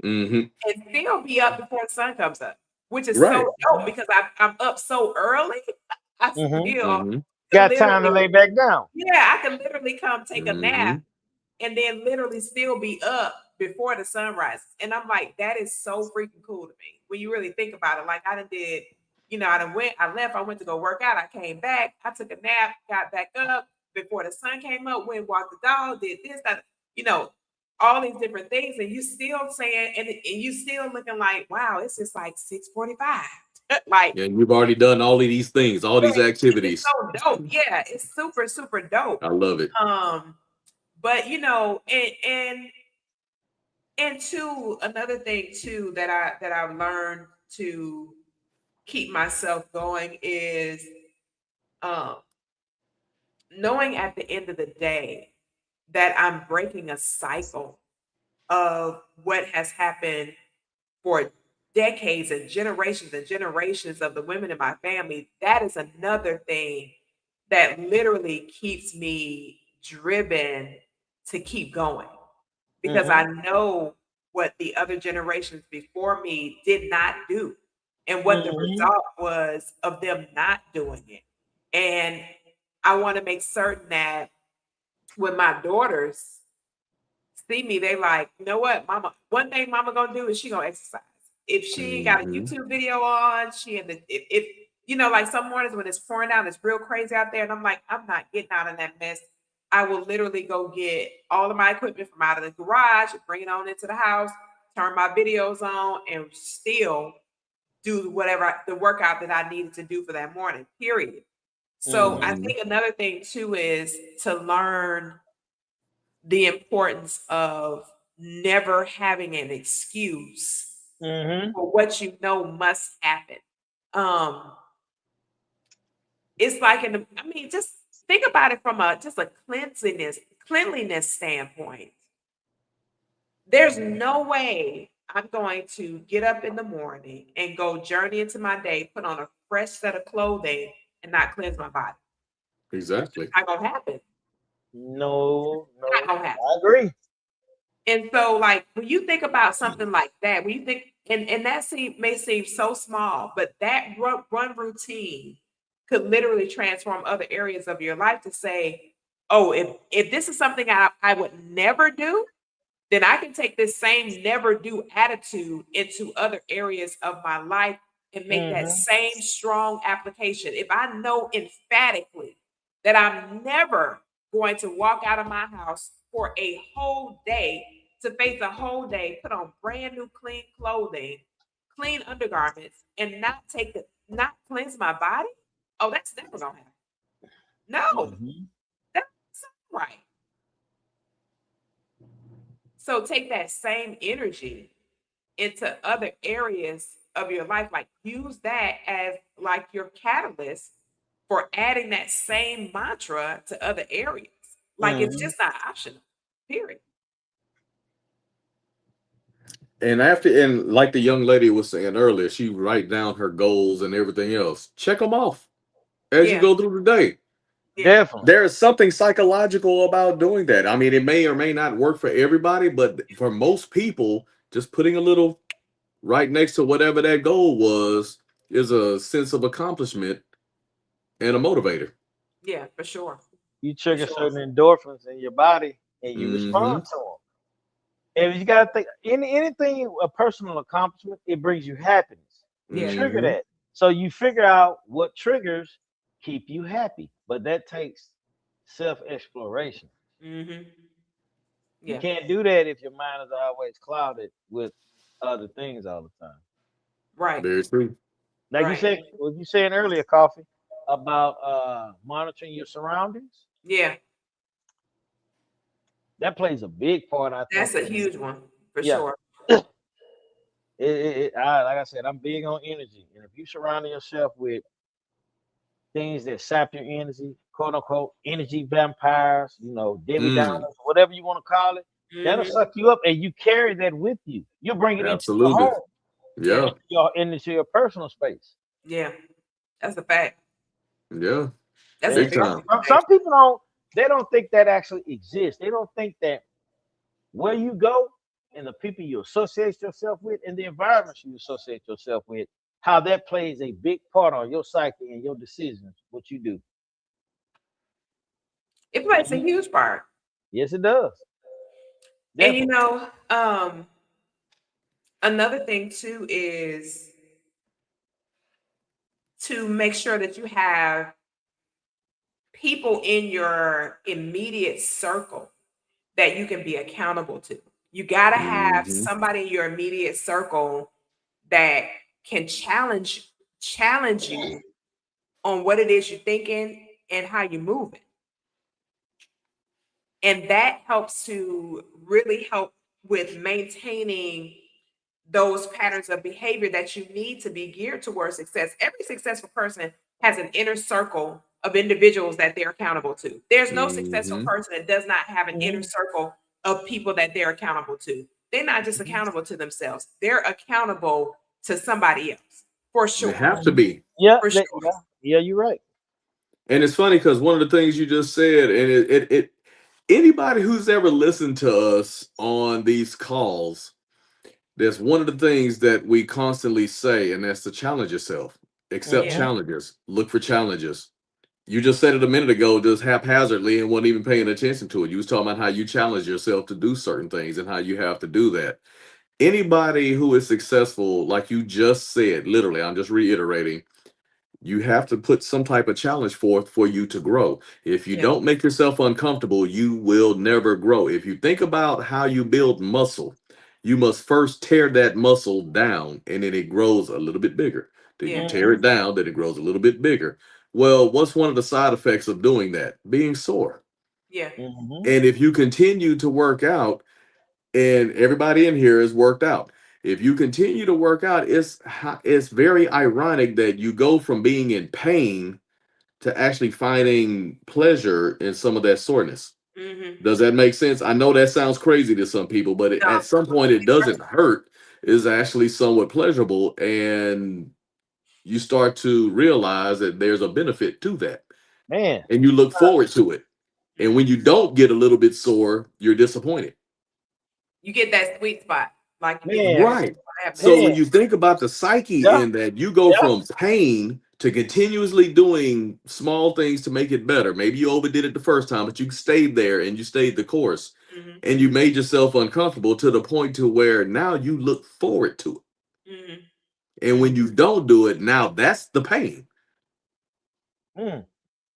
mm-hmm. and still be up before the sun comes up, which is Right. so dope because I'm up so early. I Mhm. still Mm-hmm. can Got time to literally, lay back down. yeah, I can literally come take a nap Mm-hmm. and then literally still be up before the sun rises. And I'm like, that is so freaking cool to me when you really think about it. Like I done did, I left, I went to go work out, I came back, I took a nap, got back up before the sun came up, went walked the dog, did this, that, you know, all these different things, and you still saying, and you still looking like, wow, it's just like 6:45. Like And you've already done all of these things, all these it's activities. so dope. Yeah, it's super, super dope. I love it. Um, but and two, another thing too that I've learned to keep myself going is um knowing at the end of the day that I'm breaking a cycle of what has happened for decades and generations of the women in my family. That is another thing that literally keeps me driven to keep going because I Mhm. know what the other generations before me did not do and what the Mhm. result was of them not doing it. And I want to make certain that when my daughters see me, they like, you know what, mama, one thing mama gonna do is she gonna exercise. If she ain't got a Mm-hmm. YouTube video on, she in the if like some mornings when it's pouring out, it's real crazy out there, and I'm like, I'm not getting out in that mess. I will literally go get all of my equipment from out of the garage, bring it on into the house, turn my videos on, and still do the workout that I needed to do for that morning. Period. So I Mhm. Mm-hmm. think another thing too is to learn the importance of never having an excuse Mhm. for what you know must happen. Um, it's like I mean, just think about it from a cleanliness standpoint. There's no way I'm going to get up in the morning and go journey into my day, put on a fresh set of clothing, and not cleanse my body. It's just Exactly. not gonna happen. No, Not no, gonna happen. I agree. And so, like, when you think about something like that, when you think, and that may seem so small, but that one routine could literally transform other areas of your life to say, oh, if this is something I would never do, then I can take this same never do attitude into other areas of my life and make that Mm-hmm. same strong application. If I know emphatically that I'm never going to walk out of my house for a whole day to face a whole day, put on brand new clean clothing, clean undergarments, and not cleanse my body, oh, that's never gonna happen. No, Mm-hmm. that's not right. So take that same energy into other areas of your life. Like use that as like your catalyst for adding that same mantra to other areas. Like it's Mm-hmm. just not optional. Period. And after, and like the young lady was saying earlier, she write down her goals and everything else. Check them off as you Yeah. go through the day. Yeah. Definitely. There is something psychological about doing that. I mean, it may or may not work for everybody, but for most people, just putting a little right next to whatever that goal was is a sense of accomplishment and a motivator. Yeah, for sure. You For trigger sure. certain endorphins in your body, and you Hmm. respond to them. And you got to think anything a personal accomplishment, it brings you happiness. You Yeah. trigger Hmm. that, so you figure out what triggers keep you happy. But that takes self exploration. Mm-hmm. You Yeah. can't do that if your mind is always clouded with other things all the time. Right. Very true. Like you Right. said, what you saying earlier, Coffee, about monitoring your surroundings. Yeah. That plays a big part, I think. That's a huge one for Yeah, sure. like I said, I'm big on energy, and if you surround yourself with things that sap your energy, quote unquote, energy vampires, Debbie Mm, Downers, whatever you want to call it, that'll Mm-hmm. suck you up, and you carry that with you. You bring it into your absolutely. home, Yeah. Yeah. into your personal space. Yeah. That's a fact. Yeah. That's a And Big very time. big some fact. people they don't think that actually exists. They don't think that where you go and the people you associate yourself with and the environments you associate yourself with, how that plays a big part on your psyche and your decisions, what you do. It plays a You- huge part. yes, it does. And Definitely. another thing too is to make sure that you have people in your immediate circle that you can be accountable to. You got to have Hmm. somebody in your immediate circle that can challenge you on what it is you're thinking and how you're moving. And that helps to really help with maintaining those patterns of behavior that you need to be geared towards success. Every successful person has an inner circle of individuals that they're accountable to. There's no successful Hmm. person that does not have an inner Mhm, circle of people that they're accountable to. They're not just mhm, accountable to themselves, they're accountable to somebody else for They sure. have to mhm. be. Yeah, For sure. yeah, you're right. And it's funny because one of the things you just said, and it anybody who's ever listened to us on these calls, there's one of the things that we constantly say, and that's to challenge yourself. Accept Yeah. Hmm. challenges. Look for challenges. You just said it a minute ago, just haphazardly, and wasn't even paying attention to it. You was talking about how you challenge yourself to do certain things and how you have to do that. Anybody who is successful, like you just said, literally, I'm just reiterating, you have to put some type of challenge forth for you to grow. If you Yeah. don't make yourself uncomfortable, you will never grow. If you think about how you build muscle, you must first tear that muscle down and then it grows a little bit bigger. Then you Yeah. tear Hmm. it down, then it grows a little bit bigger. Well, what's one of the side effects of doing that? Being sore. Yeah. Hmm. And if you continue to work out, and everybody in here has worked out. If you continue to work out, it's very ironic that you go from being in pain to actually finding pleasure in some of that soreness. Hmm. Does that make sense? I know that sounds crazy to some people, but No, at some point it it's doesn't hurt. Is actually somewhat pleasurable, and you start to realize that there's a benefit to that, Man, and you look forward to it. And when you don't get a little bit sore, you're disappointed. You get that sweet spot. Like right. So when you think about the psyche in that, you go from pain to continuously doing small things to make it better. Maybe you overdid it the first time, but you stayed there and you stayed the course. Mm-hmm. And you made yourself uncomfortable to the point to where now you look forward to it. Mm-hmm. And when you don't do it, now that's the pain.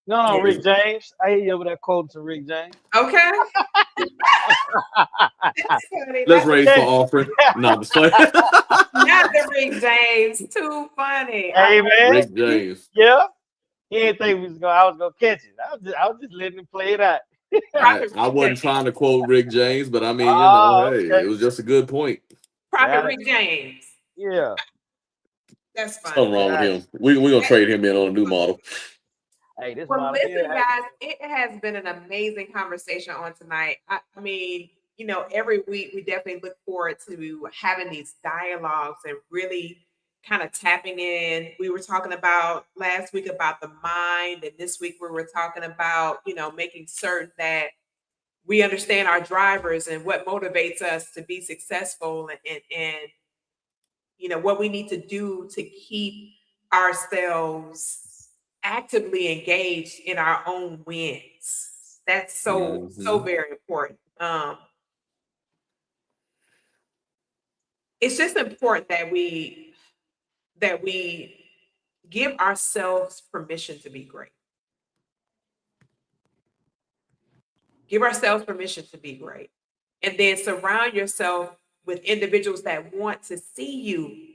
No, Rick James. I hear you over there quoting to Rick James. Okay. Let's raise for offering. No, just play. Not the Rick James. Too funny. Hey man, Rick James. Yeah, he didn't think I was gonna catch it. I was just letting him play it out. I wasn't trying to quote Rick James, but I mean, you know, hey, it was just a good point. Prophet Rick James. Yeah. That's funny. Something wrong with him. We're gonna trade him in on a new model. Hey, this well, listen, guys, it has been an amazing conversation on tonight. I mean, you know, every week we definitely look forward to having these dialogues and really kind of tapping in. We were talking about last week about the mind, and this week we were talking about, you know, making certain that we understand our drivers and what motivates us to be successful, and you know, what we need to do to keep ourselves actively engaged in our own wins. That's so very important. It's just important that we give ourselves permission to be great. Give ourselves permission to be great. And then surround yourself with individuals that want to see you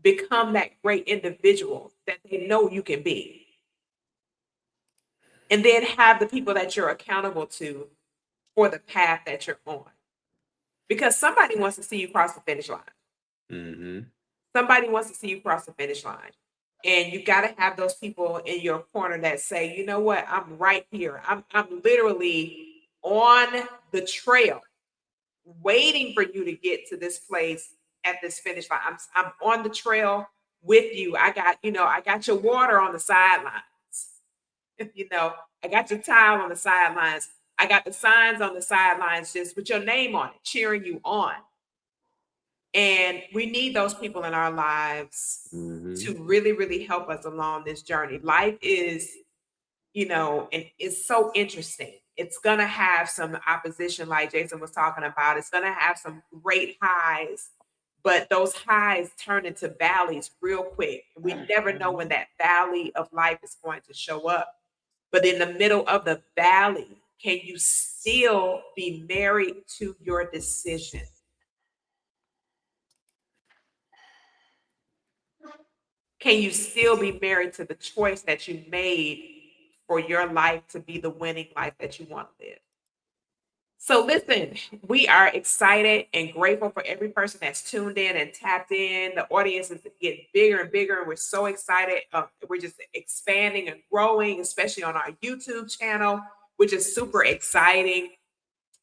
become that great individual that they know you can be. And then have the people that you're accountable to for the path that you're on. Because somebody wants to see you cross the finish line. Mm-hmm. Somebody wants to see you cross the finish line. And you got to have those people in your corner that say, you know what, I'm right here. I'm literally on the trail waiting for you to get to this place at this finish line. I'm on the trail with you. I got your water on the sidelines. You know, I got your towel on the sidelines. I got the signs on the sidelines just with your name on it, cheering you on. And we need those people in our lives to really, really help us along this journey. Life is, you know, and it's so interesting. It's going to have some opposition, like Jason was talking about. It's going to have some great highs, but those highs turn into valleys real quick. We never know when that valley of life is going to show up. But in the middle of the valley, can you still be married to your decision? Can you still be married to the choice that you made for your life to be the winning life that you want to live? So listen, we are excited and grateful for every person that's tuned in and tapped in. The audience is getting bigger and bigger, and we're so excited. We're just expanding and growing, especially on our YouTube channel, which is super exciting.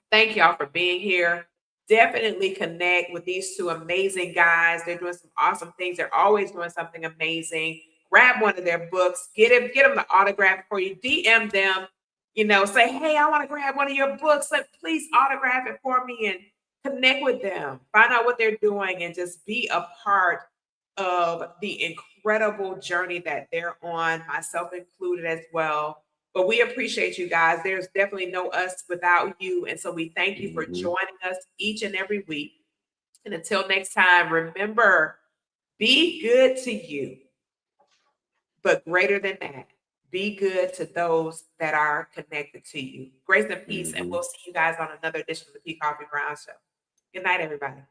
Thank y'all for being here. Definitely connect with these two amazing guys. They're doing some awesome things. They're always doing something amazing. Grab one of their books. Get them the autograph for you. DM them. You know, say, hey, I want to grab one of your books. Please autograph it for me and connect with them. Find out what they're doing and just be a part of the incredible journey that they're on, myself included as well. But we appreciate you guys. There's definitely no us without you. And so we thank you for joining us each and every week. And until next time, remember, be good to you. But greater than that, be good to those that are connected to you. Grace and peace. And we'll see you guys on another edition of the Koffe Brown Show. Good night, everybody.